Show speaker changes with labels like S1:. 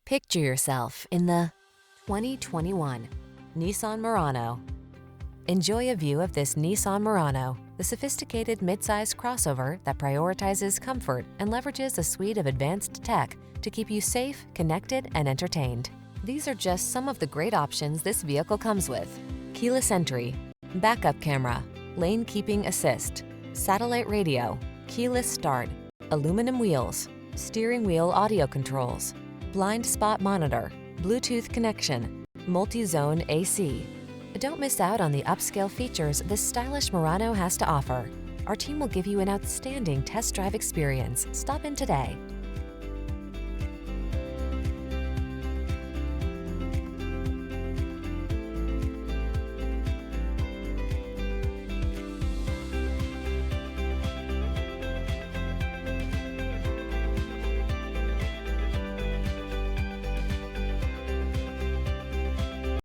S1: Picture yourself in the 2021 Nissan Murano. Enjoy a view of this Nissan Murano, the sophisticated midsize crossover that prioritizes comfort and leverages a suite of advanced tech to keep you safe, connected, and entertained. These are just some of the great options this vehicle comes with: keyless entry, backup camera, lane keeping assist, satellite radio, keyless start, aluminum wheels, steering wheel audio controls, blind spot monitor, Bluetooth connection, multi-zone AC. Don't miss out on the upscale features this stylish Murano has to offer. Our team will give you an outstanding test drive experience. Stop in today.